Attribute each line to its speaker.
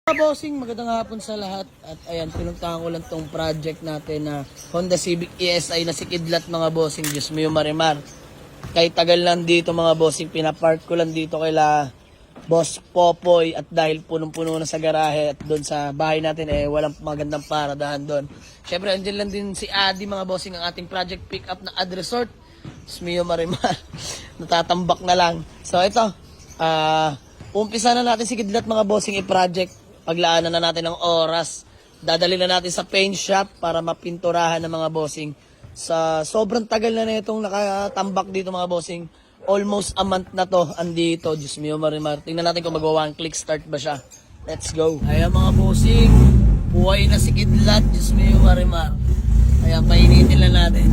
Speaker 1: Mga bossing, magandang hapon sa lahat. At ayan, pinuntahan ko lang tong project natin na Honda Civic ESI na si Kidlat mga bossing. Diyos mo yung marimar. Kahit tagal lang dito mga bossing, pinapark ko lang dito kaila Boss Popoy. At dahil punong-puno na sa garahe at doon sa bahay natin, walang magandang paradahan doon. Syempre, andyan lang din si Adi mga bossing, ang ating project pick-up na Ad Resort. Diyos mo yung marimar. Natatambak na lang. So ito, umpisa na natin si Kidlat mga bossing i-project. Paglaanan na natin ng oras. Dadali na natin sa paint shop para mapinturahan ng mga bossing. Sa sobrang tagal na itong nakatambak dito mga bossing. Almost a month na to andito. Diyos mio marimar. Tingnan natin kung mag-1 click start ba siya. Let's go. Ayan mga bossing. Buhay na si Kidlat. Diyos mio marimar. Ayan, painitin lang natin.